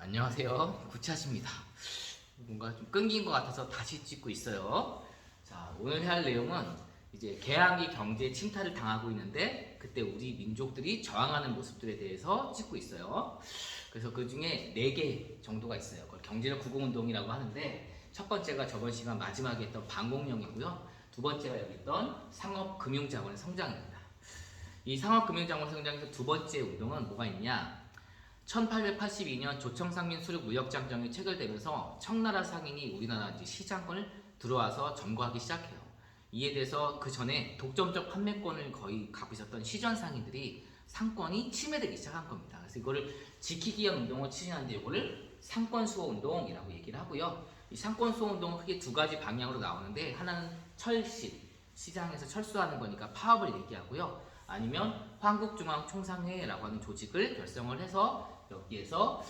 안녕하세요. 구차십니다. 뭔가 좀 끊긴 것 같아서 다시 찍고 있어요. 자, 오늘 할 내용은 이제 개항이 경제 침탈을 당하고 있는데 그때 우리 민족들이 저항하는 모습들에 대해서 찍고 있어요. 그래서 그 중에 4개 정도가 있어요. 그걸 경제력 구공운동이라고 하는데 첫 번째가 저번 시간 마지막에 했던 반공령이고요. 두 번째가 여기 있던 상업금융자본의 성장입니다. 이 상업금융자본 성장에서 두 번째 운동은 뭐가 있냐? 1882년 조청상민 수륙 무역장정이 체결되면서 청나라 상인이 우리나라 이제 시장권을 들어와서 점거하기 시작해요. 이에 대해서 그 전에 독점적 판매권을 거의 갖고 있었던 시전 상인들이 상권이 침해되기 시작한 겁니다. 그래서 이거를 지키기 위한 운동을 추진하는데 이거를 상권수호 운동이라고 얘기를 하고요. 이 상권수호 운동은 크게 두 가지 방향으로 나오는데 하나는 철시, 시장에서 철수하는 거니까 파업을 얘기하고요. 아니면 한국중앙총상회라고 하는 조직을 결성을 해서 여기에서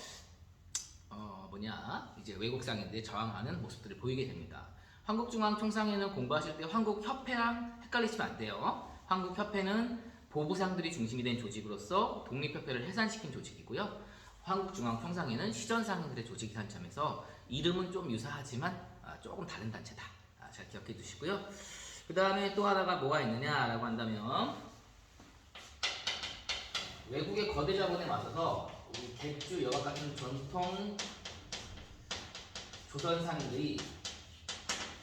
이제 외국 상인들에 저항하는 모습들을 보이게 됩니다. 한국중앙총상회는 공부하실 때 한국협회랑 헷갈리시면 안 돼요. 한국협회는 보부상들이 중심이 된 조직으로서 독립협회를 해산시킨 조직이고요. 한국중앙총상회는 시전상인들의 조직이라는 점에서 이름은 좀 유사하지만 조금 다른 단체다. 잘 기억해 두시고요. 그 다음에 또 하나가 뭐가 있느냐라고 한다면 외국의 거대 자본에 맞서서 우리 대주 여과 같은 전통 조선 상인들이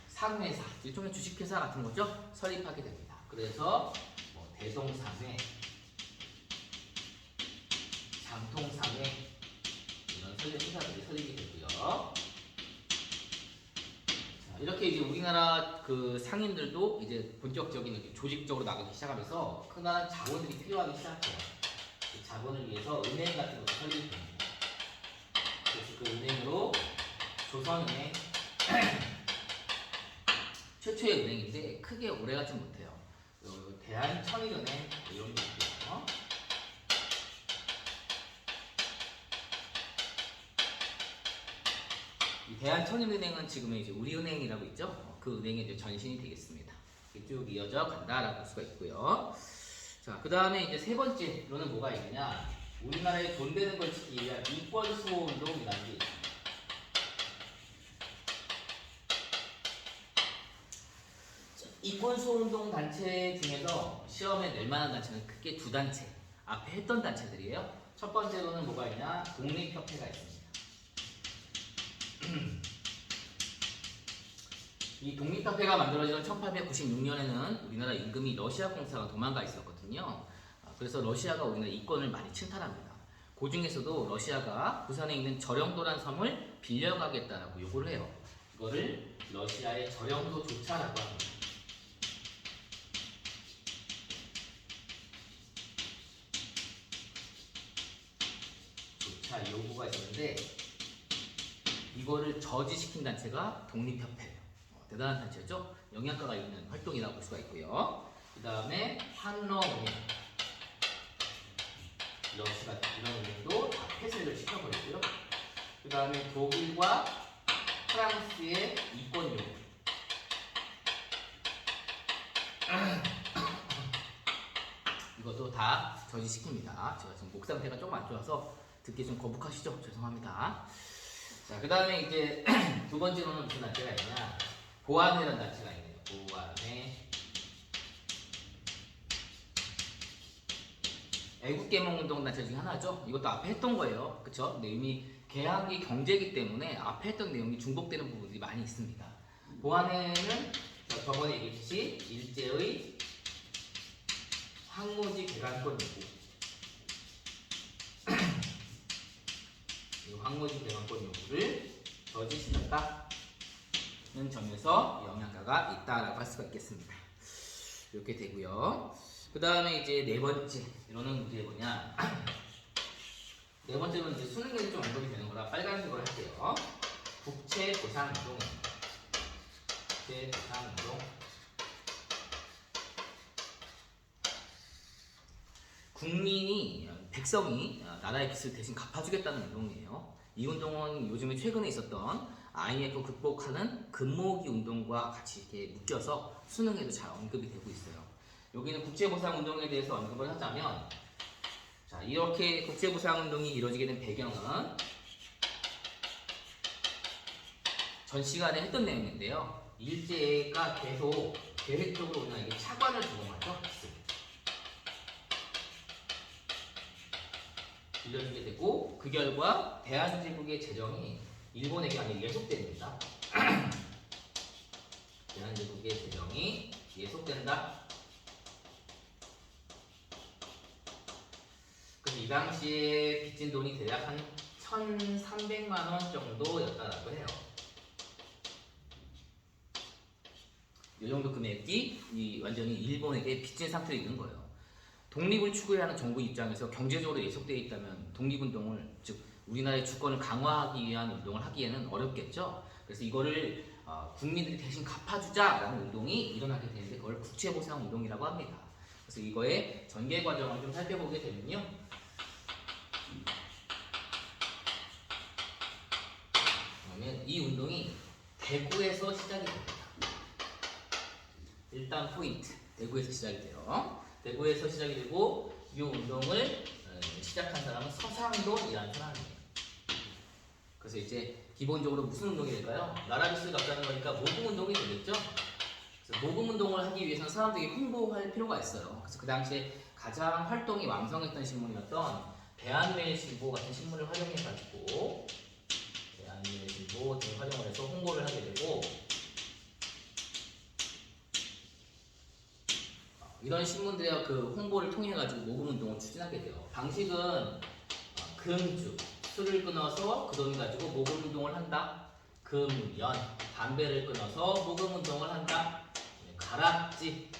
상회사, 일종의 주식회사 같은 거죠. 설립하게 됩니다. 그래서 대동상회, 장통상회 이런 회사들이 설립이 되고요. 이렇게 이제 우리나라 그 상인들도 이제 본격적인 조직적으로 나가기 시작하면서 크나큰 자본들이 필요하기 시작해요. 그 자본을 위해서 은행 같은 것도 설립됩니다. 그래서 그 은행으로 조선은행 최초의 은행인데 크게 오래가지 못해요. 대한천일은행 이런 게 있고요. 이 대한천일은행은 지금 이제 우리은행이라고 있죠. 그 은행의 이제 전신이 되겠습니다. 쭉 이어져 간다라고 볼 수가 있고요. 자, 그 다음에 이제 세 번째로는 뭐가 있느냐? 우리나라에 존대는 걸 지키기 위한 이권수호 운동이라는 게 있습니다. 이권수호 운동 단체 중에서 시험에 낼 만한 단체는 크게 두 단체. 앞에 했던 단체들이에요. 첫 번째로는 뭐가 있냐? 독립협회가 있습니다. 이 독립협회가 만들어진 1896년에는 우리나라 임금이 러시아 공사가 도망가 있었거든요. 그래서 러시아가 우리나라 이권을 많이 침탈합니다. 그 중에서도 러시아가 부산에 있는 저령도란 섬을 빌려가겠다라고 요구를 해요. 이거를 러시아의 저령도 조차라고 합니다. 조차 요구가 있었는데 이거를 저지시킨 단체가 독립협회예요. 대단한 단체죠. 영향가가 있는 활동이라고 볼 수가 있고요. 그 다음에 한러은행, 러시아 이런 은행도 다 폐쇄를 시켜버렸고요. 그 다음에 독일과 프랑스의 이권 요구. 이것도 다 저지시킵니다. 제가 지금 목 상태가 조금 안 좋아서 듣기 좀 거북하시죠? 죄송합니다. 자, 그 다음에 이제 두 번째로는 무슨 단체가 있냐? 보안회라는 단체가 있네요. 보안회. 애국개몽운동 단체 중에 하나죠. 이것도 앞에 했던 거예요. 그쵸? 근데 이미 개항이 경제이기 때문에 앞에 했던 내용이 중복되는 부분들이 많이 있습니다. 보안회는 저번에 얘기했듯이 일제의 황무지 개간권 요구. 이 황무지 개간권 요구를 저지시켰다는 점에서 영향가가 있다라고 할 수가 있겠습니다. 이렇게 되고요. 그 다음에 이제 네 번째, 이거는 이제 뭐냐? 네 번째로는 이제 수능에도 좀 언급이 되는 거라 빨간색으로 할게요. 국채보상운동입니다. 국채보상운동. 국민이, 백성이 나라의 빚을 대신 갚아주겠다는 운동이에요. 이 운동은 요즘에 최근에 있었던 IMF 극복하는 금모으기 운동과 같이 이렇게 묶여서 수능에도 잘 언급이 되고 있어요. 여기는 국제보상운동에 대해서 언급을 하자면, 자, 이렇게 국제보상운동이 이루어지게 된 배경은 전 시간에 했던 내용인데요. 일제가 계속 계획적으로 그냥 이게 차관을 조성하죠. 빌려주게 되고 그 결과 대한제국의 재정이 일본에게 아니 예속됩니다. 대한제국의 재정이 예속된다. 그래서 이 당시에 빚진 돈이 대략 한 1,300만 원 정도였다라고 해요. 이 정도 금액이 완전히 일본에게 빚진 상태에 있는 거예요. 독립을 추구하는 정부 입장에서 경제적으로 예속되어 있다면 독립운동을, 즉 우리나라의 주권을 강화하기 위한 운동을 하기에는 어렵겠죠. 그래서 이거를 국민들이 대신 갚아주자라는 운동이 일어나게 되는데 그걸 국채보상 운동이라고 합니다. 그래서 이거의 전개 과정을 좀 살펴보게 되면요. 그러면 이 운동이 대구에서 시작이 됩니다. 일단 포인트, 대구에서 시작이 돼요. 대구에서 시작이 되고 이 운동을 시작한 사람은 서상돈이라는 사람이에요. 그래서 이제 기본적으로 무슨 운동이 될까요? 나라 빚을 갚자는 거니까 모금 운동이 되겠죠? 그래서 모금 운동을 하기 위해서는 사람들이 홍보할 필요가 있어요. 그래서 그 당시에 가장 활동이 왕성했던 신문이었던 대한매일신보 같은 신문을 활용해가지고 대한매일신보 등을 활용을 해서 홍보를 하게 되고 이런 신문들의 그 홍보를 통해 가지고 모금 운동을 추진하게 돼요. 방식은 금주 술을 끊어서 그 돈 가지고 모금 운동을 한다. 금연 담배를 끊어서 모금 운동을 한다. 가락지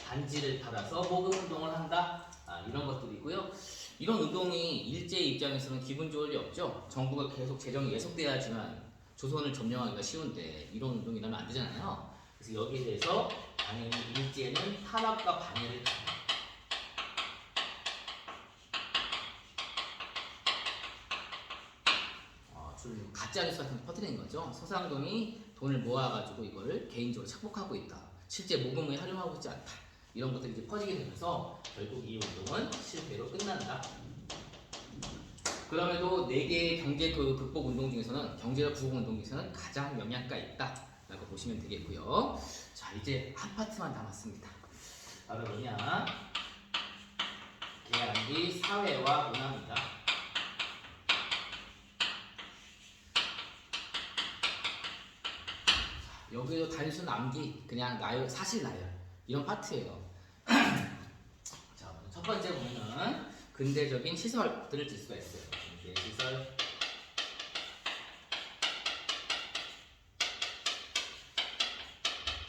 반지를 팔아서 모금 운동을 한다. 이런 것들이고요. 이런 운동이 일제 입장에서는 기분 좋을 리 없죠. 정부가 계속 재정이 예속돼야지만 조선을 점령하기가 쉬운데 이런 운동이 나면 안 되잖아요. 그래서 여기에 대해서 당연히 일제는 탄압과 반해를 좀 가짜 뉴스 같은 거 퍼뜨리는 거죠. 서상동이 돈을 모아가지고 이거를 개인적으로 착복하고 있다. 실제 모금에 활용하고 있지 않다. 이런 것들이 이제 퍼지게 되면서 결국 이 운동은 실패로 끝난다. 그럼에도 4개의 경제 극복 운동 중에서는 경제적 구국 운동 중에서는 가장 영향가 있다. 라고 보시면 되겠고요. 자, 이제 한 파트만 남았습니다. 바로 뭐냐? 계양기 사회와 문화입니다. 여기도 단순 암기, 그냥 나열, 사실 나열 이런 파트예요. 자, 첫 번째 보면은 근대적인 시설들을 들 수가 있어요. 시설.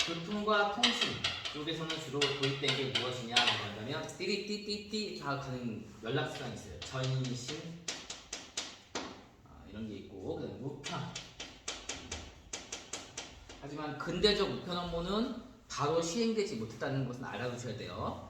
교통과 통신 쪽에서는 주로 도입된 게 무엇이냐 한다면 띠리띠띠띠 다 가는 연락수단이 있어요. 전신 이런 게 있고 그다음에 우편. 하지만 근대적 우편 업무는 바로 시행되지 못했다는 것은 알아두셔야 돼요.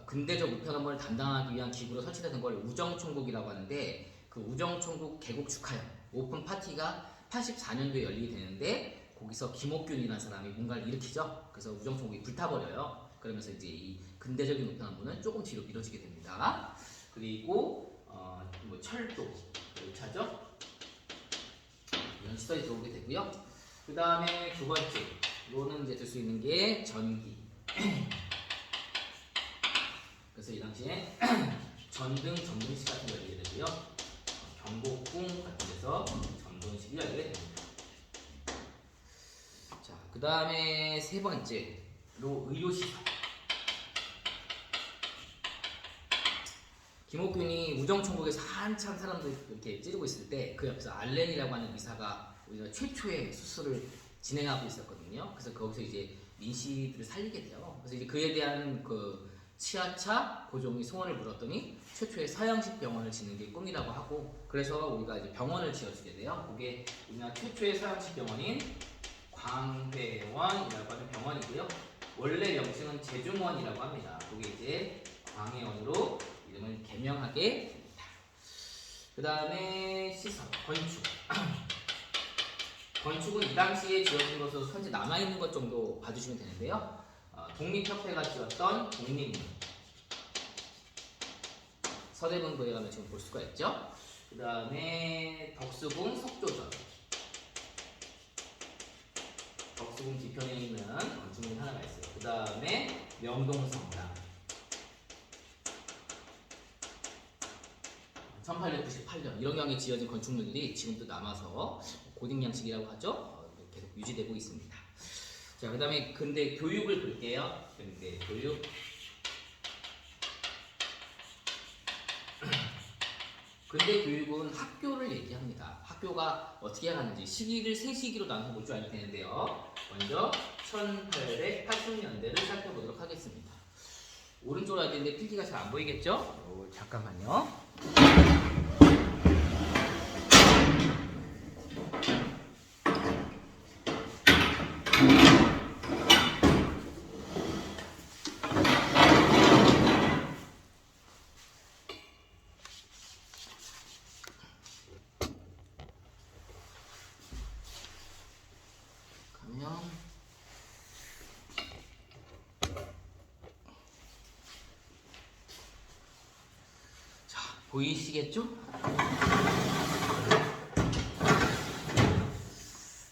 근대적 우편 업무를 담당하기 위한 기구로 설치되는 걸 우정총국이라고 하는데 그 우정총국 개국 축하형 오픈 파티가 84년도에 열리게 되는데 거기서 김옥균이라는 사람이 뭔가를 일으키죠. 그래서 우정총국이 불타버려요. 그러면서 이제 이 근대적인 우편 업무는 조금 뒤로 미뤄지게 됩니다. 그리고 뭐 철도, 열차죠. 이런 시설이 들어오게 되고요. 그 다음에 두 번째로는 이제 들 수 있는 게 전기. 그래서 이 당시에 전등식 같은 거 열리게 되고요. 경복궁 같은 데서 전등식이 열리게 됩니다. 자, 그 다음에 세 번째로 의료시설. 김옥균이 우정총국에서 한참 사람들 이렇게 찌르고 있을 때 그 옆에서 알렌이라고 하는 의사가 우리가 최초의 수술을 진행하고 있었거든요. 그래서 거기서 이제 민씨들을 살리게 돼요. 그래서 이제 그에 대한 그 치아차 고종이 소원을 물었더니 최초의 서양식 병원을 짓는 게 꿈이라고 하고 그래서 우리가 이제 병원을 지어주게 돼요. 그게 우리나라 최초의 서양식 병원인 광회원이라고 하는 병원이고요. 원래 명칭은 제중원이라고 합니다. 그게 이제 광회원으로 이름을 개명하게 됩니다. 그 다음에 시설, 건축. 건축은 이 당시에 지어진 것으로 현재 남아있는 것 정도 봐주시면 되는데요. 독립협회가 지었던 독립문. 서대문부에 가면 지금 볼 수가 있죠. 그 다음에 덕수궁 석조전. 덕수궁 뒤편에 있는 건축물 하나가 있어요. 그 다음에 명동성당 1898년 1억년에 지어진 건축물들이 지금도 남아서 고딕 양식이라고 하죠. 계속 유지되고 있습니다. 자, 그 다음에 근대 교육을 볼게요. 근대 교육. 근대 교육은 학교를 얘기합니다. 학교가 어떻게 가는지 시기를 세 시기로 나눠서 볼 줄 알면 되는데요. 먼저 1880년대를 살펴보도록 하겠습니다. 오른쪽으로 할 텐데 필기가 잘 안 보이겠죠? 잠깐만요. 보이시겠죠?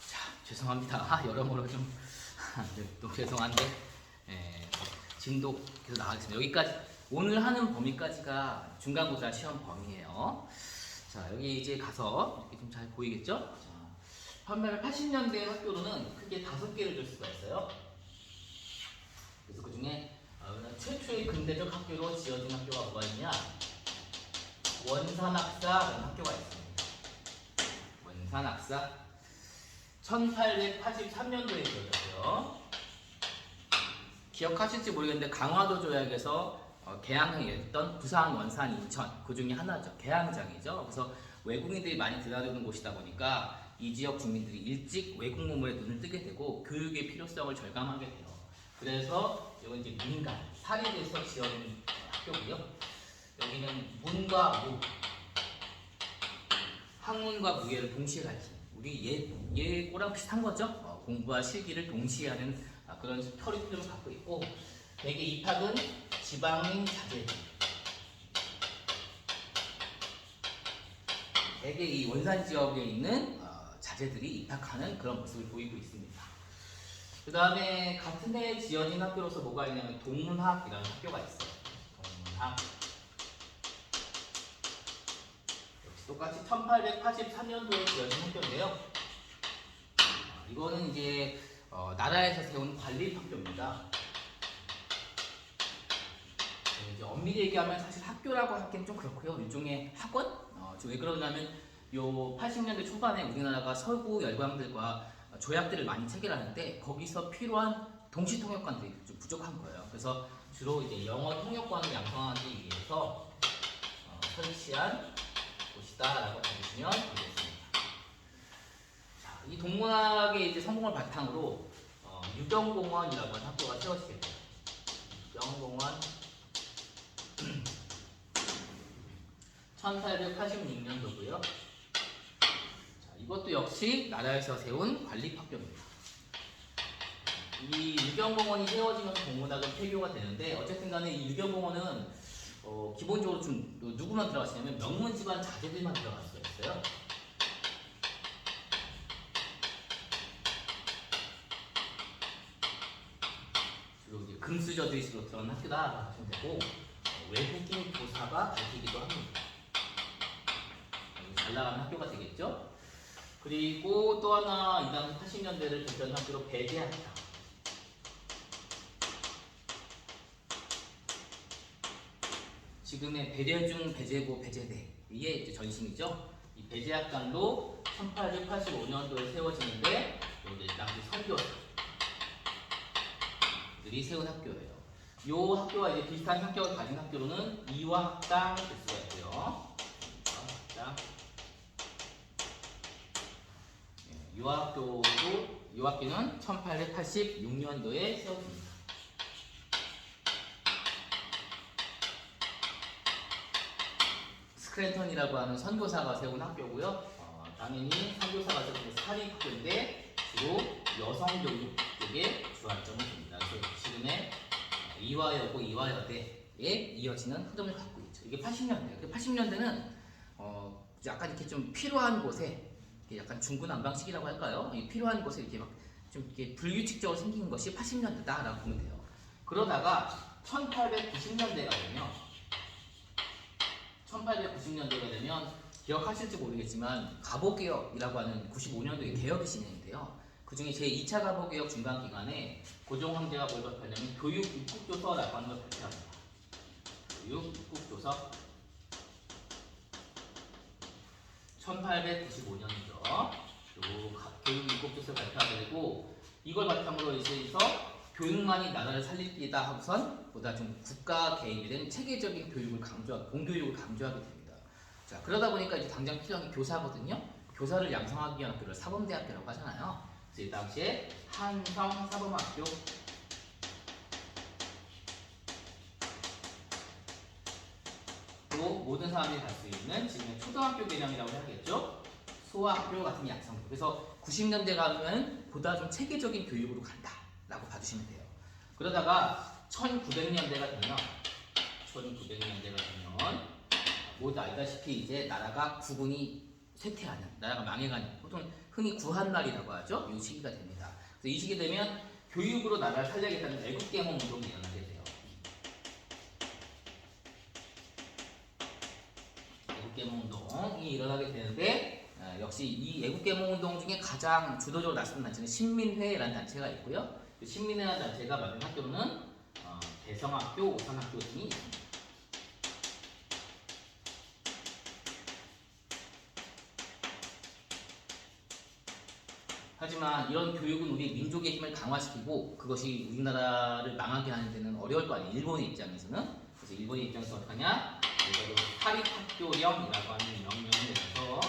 자, 죄송합니다. 여러모로 좀 또 죄송한데 진도 계속 나가겠습니다. 여기까지 오늘 하는 범위까지가 중간고사 시험 범위예요. 자, 여기 이제 가서 이렇게 좀 잘 보이겠죠? 자, 1880년대 학교로는 크게 5개를 줄 수가 있어요. 그래서 그 중에 최초의 근대적 학교로 지어진 학교가 뭐가 있냐? 원산학사라는 학교가 있습니다. 원산학사 1883년도에 지어졌고요. 기억하실지 모르겠는데 강화도 조약에서 개항했던 부산, 원산, 인천 그 중에 하나죠. 개항장이죠. 그래서 외국인들이 많이 드나드는 곳이다 보니까 이 지역 주민들이 일찍 외국 문물에 눈을 뜨게 되고 교육의 필요성을 절감하게 돼요. 그래서 이건 이제 민간, 사립에서 지어진 학교고요. 여기는 문과 무, 학문과 무예를 동시에 가르치는 우리 예고랑 비슷한 거죠. 공부와 실기를 동시에 하는 그런 커리큘럼을 갖고 있고 대개 입학은 지방인 자제들 대개 이 원산 지역에 있는 자제들이 입학하는 그런 모습을 보이고 있습니다. 그 다음에 같은 해에 지어진 학교로서 뭐가 있냐면 동문학이라는 학교가 있어요. 동문학 똑같이 1883년도에 지어진 학교인데요. 이거는 이제 나라에서 세운 관립학교입니다. 이제 엄밀히 얘기하면 사실 학교라고 하기엔 좀 그렇고요. 일종의 학원? 왜 그러냐면 요 80년대 초반에 우리나라가 서구 열강들과 조약들을 많이 체결하는데 거기서 필요한 동시통역관들이 좀 부족한 거예요. 그래서 주로 이제 영어 통역관을 양성하기 위해서 설치한 곳이다라고 봐주시면 되겠습니다. 자, 이 동문학의 이제 성공을 바탕으로 유경공원이라고 하는 학교가 세워지게 돼요. 유경공원 1886년도고요. 자, 이것도 역시 나라에서 세운 관립학교입니다. 이 유경공원이 세워지면서 동문학은 폐교가 되는데 어쨌든 간에 이 유경공원은 기본적으로 좀 누구만 들어갔냐면 명문 집안 자제들만 들어갈 수가 있어요. 주로 이제 금수저들이 주로 들어간 학교다 하시면 되고 외국인 교사가 가르치기도 합니다. 잘 나가는 학교가 되겠죠. 그리고 또 하나 이 당시 80년대를 대표하는 학교로 배제학당. 지금의 배려중 배제고 배제대 이게 이제 전신이죠. 이 배제학당도 1885년도에 세워지는데 이제 당시 선교사들이 세운 학교예요. 이 학교와 이제 비슷한 성격을 가진 학교로는 이화학당 될 수가 있고요. 이화학교는 1886년도에 세워집니다. 스크랜턴이라고 하는 선교사가 세운 학교고요. 당연히 선교사가 세운 사립학교인데 주로 여성 교육 쪽에 주안점을 줍니다. 그래서 지금의 이화여고, 이화여대에 이어지는 흐름을 갖고 있죠. 이게 80년대. 80년대는 약간 이렇게 좀 필요한 곳에 약간 중구난방식이라고 할까요? 이 필요한 곳에 이렇게 막 좀 이렇게 불규칙적으로 생긴 것이 80년대다라고 보면 돼요. 그러다가 1890년대가 되면 1890년대가 되면 기억하실지 모르겠지만 가보개혁이라고 하는 95년도에 개혁이 진행인데요. 그 중에 제2차 가보개혁 중간 기간에 고종 황제가 뭘 발표하냐면 교육 입국조서라고 하는 걸 발표합니다. 교육 입국조서 1895년이죠. 교육 입국조서 발표하게 되고 이걸 바탕으로 해서 교육만이 나라를 살릴 길이다 하고선 보다 좀 국가 개입이 된 체계적인 교육을 강조하고 공교육을 강조하게 됩니다. 자, 그러다 보니까 이제 당장 필요한 게 교사거든요. 교사를 양성하기 위한 학교를 사범대학교라고 하잖아요. 그래서 이 당시에 한성사범학교 또 모든 사람이 갈 수 있는 지금의 초등학교 개념이라고 해야겠죠. 소아학교 같은 양성교. 그래서 90년대 가면 보다 좀 체계적인 교육으로 간다라고 봐주시면 돼요. 그러다가 1900년대가 되면 모두 알다시피 이제 나라가 구군이 쇠퇴하는, 나라가 망해가는, 보통 흔히 구한말이라고 하죠. 이 시기가 됩니다. 그래서 이 시기 되면 교육으로 나라를 살려야겠다는 애국개몽 운동이 일어나게 돼요. 애국개몽 운동이 일어나게 되는데 역시 이 애국개몽 운동 중에 가장 주도적으로 나선 단체는 신민회라는 단체가 있고요. 신민회라는 단체가 만든 학교는 대성학교, 오산학교 등이 있습니다. 하지만 이런 교육은 우리 민족의 힘을 강화시키고 그것이 우리나라를 망하게 하는 데는 어려울 거 아니에요. 일본의 입장에서는. 그래서 일본의 입장에서 어떻게 하냐? 이거를 사립학교령이라고 하는 명령을 내서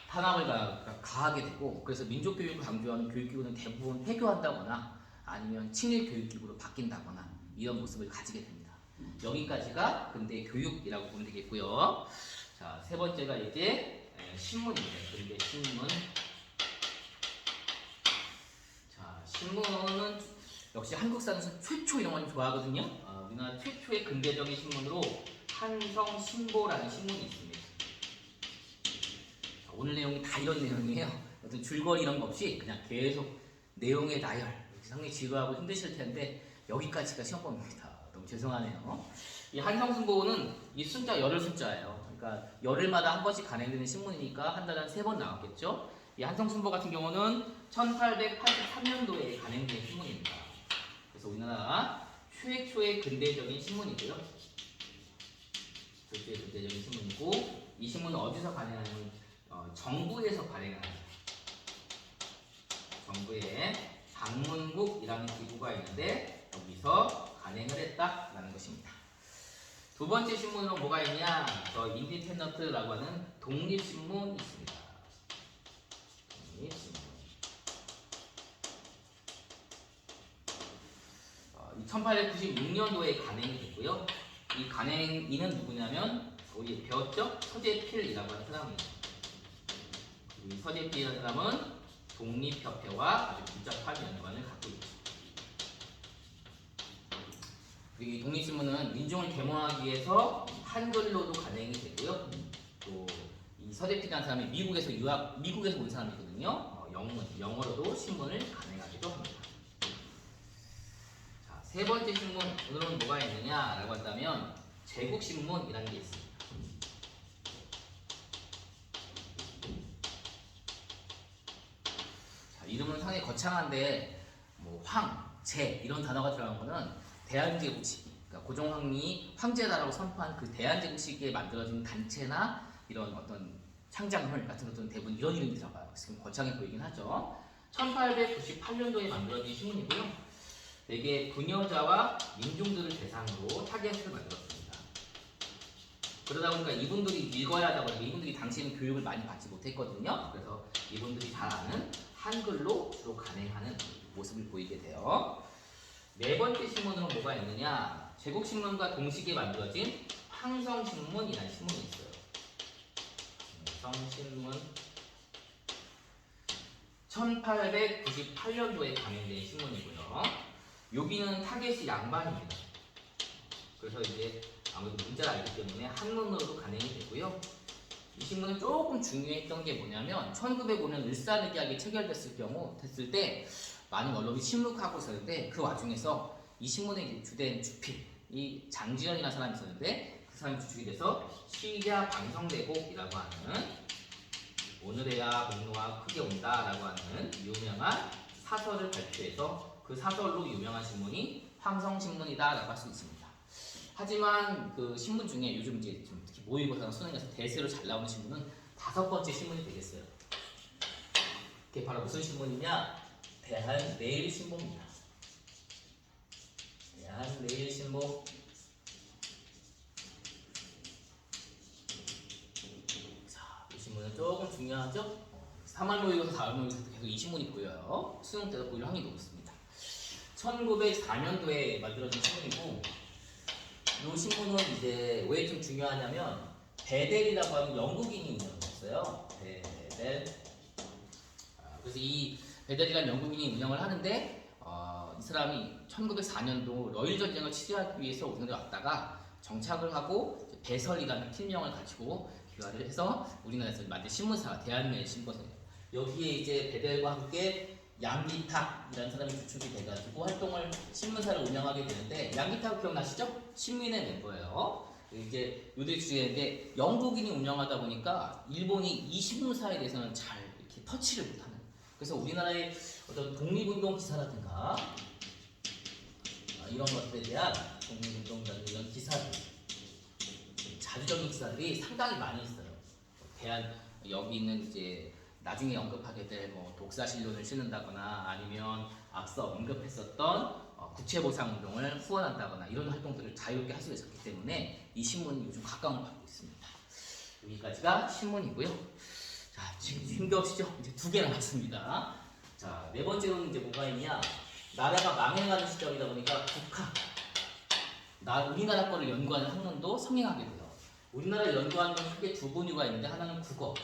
탄압을 가하게 되고, 그래서 민족교육을 강조하는 교육기구는 대부분 폐교한다거나 아니면 친일교육기구로 바뀐다거나 이런 모습을 가지게 됩니다. 여기까지가 근대 교육이라고 보면 되겠고요. 자, 세 번째가 이제 신문입니다. 근대 신문. 자, 신문은 역시 한국사에서 최초 이런 걸 좋아하거든요. 우리나라 최초의 근대적인 신문으로 한성신보라는 신문이 있습니다. 자, 오늘 내용이 다 이런 내용이에요. 어떤 줄거리 이런 거 없이 그냥 계속 내용의 나열. 상당히 지루하고 힘드실 텐데 여기까지가 시험범입니다. 너무 죄송하네요. 이 한성신보는 이 숫자 열흘 숫자예요. 그러니까 열흘마다 한 번씩 간행되는 신문이니까 한 달에 한 3번 나왔겠죠. 이 한성신보 같은 경우는 1883년도에 간행된 신문입니다. 그래서 우리나라 최초의 근대적인 신문이고요. 최초의 근대적인 신문이고, 이 신문은 어디서 간행하냐면 정부에서 발행하는, 정부의 방문국이라는 기구가 있는데 여기서 간행을 했다라는 것입니다. 두 번째 신문으로 뭐가 있냐? 저 인디펜던트라고 하는 독립신문이 있습니다. 독립신문. 1896년도에 간행이 됐고요. 이 간행인은 누구냐면 우리 배웠죠? 서재필이라고 하는 사람입니다. 이 서재필이라는 사람은 독립협회와 아주 밀접한 연관을 갖고 있죠. 그리고 이 독립신문은 민중을 계몽하기 위해서 한글로도 간행이 되고요. 또 이 서재필이라는 사람이 미국에서 온 사람이거든요. 영어로도 신문을 간행하기도 합니다. 자, 세 번째 신문, 오늘은 뭐가 있느냐라고 한다면 제국신문이라는 게 있습니다. 자, 이름은 상당히 거창한데 뭐 황, 제 이런 단어가 들어간 거는 대한제국시, 그러니까 고종황이 황제다라고 선포한 그 대한제국시기에 만들어진 단체나 이런 어떤 창작물 같은 것들은 대부분 이런 이름이 들어가요. 지금 거창해 보이긴 하죠. 1898년도에 만들어진 신문이고요. 대개 부녀자와 민중들을 대상으로 타겟을 만들었습니다. 그러다 보니까 이분들이 읽어야 하다 보니까 이분들이 당시에는 교육을 많이 받지 못했거든요. 그래서 이분들이 잘 아는 한글로 주로 간행하는 모습을 보이게 돼요. 네 번째 신문으로 뭐가 있느냐? 제국신문과 동시기에 만들어진 황성신문이라는 신문이 있어요. 황성신문 1898년도에 간행된 신문이고요. 여기는 타겟이 양반입니다. 그래서 이제 아무래도 문자를 알기 때문에 한문으로도 간행이 되고요. 이 신문은 조금 중요했던 게 뭐냐면 1905년 을사늑약이 됐을 때 많은 언론이 침묵하고 있었는데 그 와중에서 이 신문의 주된 주필 이 장지연이라는 사람이 있었는데 그 사람이 주축이 돼서 시자 방성대곡이라고 하는 오늘에야 공로가 크게 온다라고 하는 유명한 사설을 발표해서 그 사설로 유명한 신문이 황성신문이다라고 할 수 있습니다. 하지만 그 신문 중에 요즘 이제 좀 특히 모의고사나 수능에서 대세로 잘 나오는 신문은 5번째 신문이 되겠어요. 그게 바로 무슨 신문이냐? 대한내일신보입니다. 대한내일신보. 자, 이 신문은 조금 중요하죠? 3월 모의고사, 4월 모의고사 계속 이 신문이 보여요. 수능 때도 보일 확률이 높습니다. 1904년도에 만들어진 신문이고 이 신문은 이제 왜 좀 중요하냐면 베델이라고 하는 영국인이 운영했어요. 베델. 그래서 이 베델이라는 영국인이 운영을 하는데 이 사람이 1904년도 러일 전쟁을 치르하기 위해서 우리나라에 왔다가 정착을 하고 배설이라는 필명을 가지고 귀화를 해서 우리나라에서 만든 신문사가 대한매일신보예요. 여기에 이제 베델과 함께 양기탁이라는 사람이 주축이 돼가지고 신문사를 운영하게 되는데 양기탁 기억나시죠? 신민의 멤버예요. 이제 요들 주제인데 영국인이 운영하다 보니까 일본이 이 신문사에 대해서는 잘 이렇게 터치를 못하는. 그래서 우리나라의 어떤 독립운동 기사라든가 이런 것들에 대한 독립운동이라든가 이런 기사들, 자주적인 기사들이 상당히 많이 있어요. 여기 있는 이제 나중에 언급하게 될 독사실론을 쓰는다거나 아니면 앞서 언급했었던 구체보상운동을 후원한다거나 이런 활동들을 자유롭게 할 수 있었기 때문에 이 신문이 요즘 각광을 받고 있습니다. 여기까지가 신문이고요. 자, 지금 힘겨우시죠? 이제 2개 남았습니다. 자, 4번째로는 이제 뭐가 있냐? 나라가 망해가는 시점이다 보니까 우리나라 거를 연구하는 학문도 성행하게 돼요. 우리나라를 연구하는 건 크게 2 분야가 있는데 하나는 국어.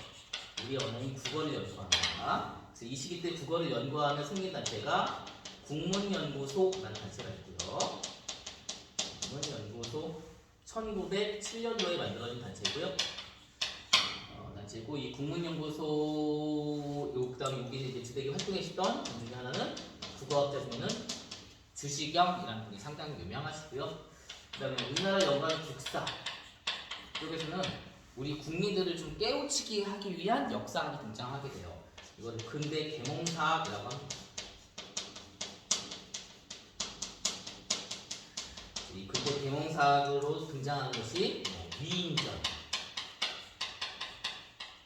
우리 언어인 국어를 연구합니다. 그래서 이 시기 때 국어를 연구하는 승리단체가 국문연구소라는 단체가 있고요. 국문연구소 1907년도에 만들어진 단체고요. 단체고 이 국문연구소 그다음에 여기 이제 주되게 활동했던 분 중에 하나는 국어학자 중에는 주시경이라는 분이 상당히 유명하시고요. 그다음에 우리나라 연구하는 국사 쪽에서는 우리 국민들을 좀 깨우치게 하기 위한 역사학이 등장하게 돼요. 이걸 근대 계몽사학이라고 합니다. 이 근대 계몽사학으로 등장하는 것이 위인전,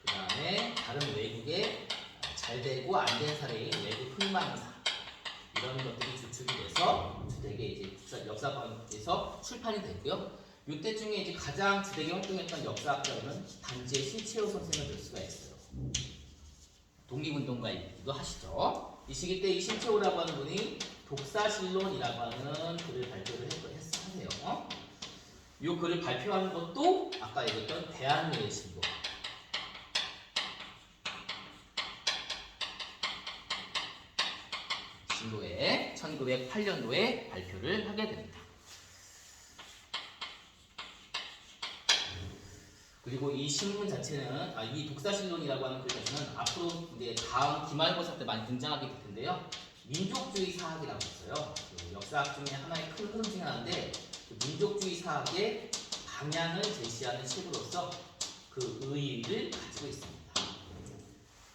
그 다음에 다른 외국에 잘 되고 안 된 사례인 외국 흥망사 이런 것들이 주축이 돼서 주되게 이제 역사관에서 출판이 되고요. 이때 중에 이제 가장 주되게 활동했던 역사학자는 단지의 신채호 선생을 볼 수가 있어요. 독립운동가이기도 하시죠. 이 시기 때 이 신채호라고 하는 분이 독사실론이라고 하는 글을 발표를 하세요. 이 글을 발표하는 것도 아까 얘기했던 대한매일신보 신보에 1908년도에 발표를 하게 됩니다. 그리고 이 신문 자체는 이 독사실론이라고 하는 글 자체는 앞으로 이제 다음 기말고사 때 많이 등장하게 될 텐데요. 민족주의 사학이라고 있어요. 그 역사학 중에 하나의 큰 흐름 중에 하나인데 그 민족주의 사학의 방향을 제시하는 책으로서 그 의의를 가지고 있습니다.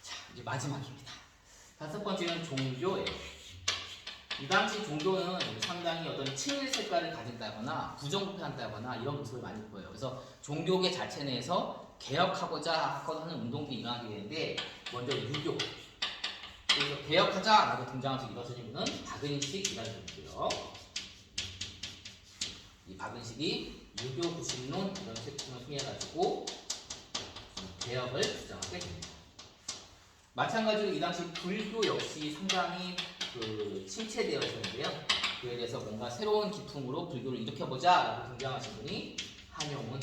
자, 이제 마지막입니다. 5번째는 종교예요. 이 당시 종교는 상당히 어떤 친일 색깔을 가진다거나 부정부패한다거나 이런 모습을 많이 보여요. 그래서 종교계 자체 내에서 개혁하고자 하는 운동들이 일어나게 되는데 먼저 유교. 그래서 개혁하자라고 등장해서 일어서는 분은 박은식이라는 분이고요. 이 박은식이 유교 구심론 이런 책을 통해 가지고 개혁을 주장하게 됩니다. 마찬가지로 이 당시 불교 역시 상당히 침체되어 있었는데요. 그에 대해서 뭔가 새로운 기풍으로 불교를 일으켜보자 라고 등장하신 분이 한용운.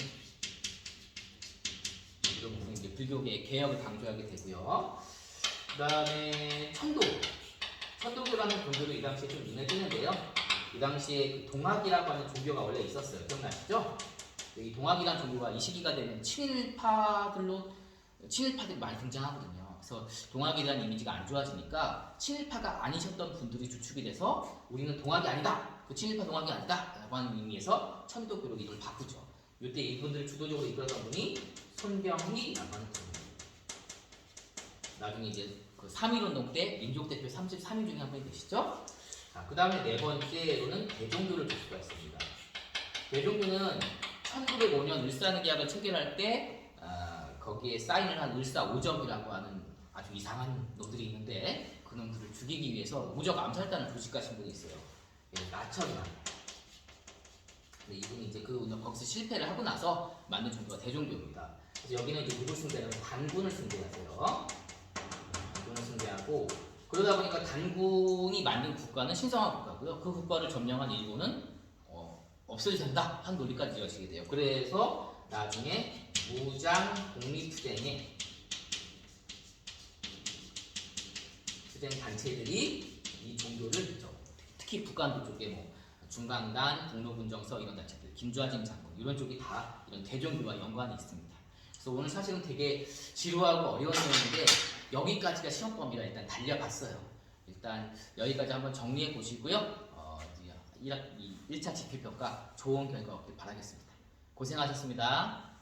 이런 분이 이제 불교계의 개혁을 강조하게 되고요. 그 다음에 천도교라는 종교도 이 당시에 좀 눈에 띄는데요. 이 당시에 동학이라고 하는 종교가 원래 있었어요. 기억나시죠? 이 동학이라는 종교가 이 시기가 되면 친일파들이 많이 등장하거든요. 그래서 동학이라는 이미지가 안 좋아지니까 친일파가 아니셨던 분들이 주축이 돼서 우리는 동학이 아니다. 그 친일파 동학이 아니다. 라고 하는 의미에서 천도교로 이름을 바꾸죠. 이때 이분들을 주도적으로 이끌었던 분이 손병희라고 하는 분입니다. 나중에 이제 그 3.1운동 때 민족대표 33인 중에 한 분이 되시죠. 그 다음에 네 번째로는 대종교를 볼 수가 있습니다. 대종교는 1905년 을사는 계약을 체결할 때 거기에 사인을 한 을사오적이라고 하는 아주 이상한 놈들이 있는데 그 놈들을 죽이기 위해서 오적 암살단을 조직하신 분이 있어요. 나천이라고. 근데 이분이 이제 거기서 실패를 하고 나서 만든 종교가 대종교입니다. 그래서 여기는 이제 누굴 숭배하면 단군을 숭배하세요. 단군을 숭배하고 그러다 보니까 단군이 만든 국가는 신성한 국가고요. 그 국가를 점령한 일본은 없어져야 된다 한 논리까지 이어지게 돼요. 그래서 나중에 무장 독립투쟁의 투쟁 단체들이 이 종교를 특히 북한도 쪽에 뭐 중강단, 북로군정서 이런 단체들, 김좌진 장군 이런 쪽이 다 이런 대종교와 연관이 있습니다. 그래서 오늘 사실은 되게 지루하고 어려운 내용인데 여기까지가 시험 범위라 일단 달려봤어요. 일단 여기까지 한번 정리해 보시고요. 1차 지필평가 좋은 결과 얻길 바라겠습니다. 고생하셨습니다.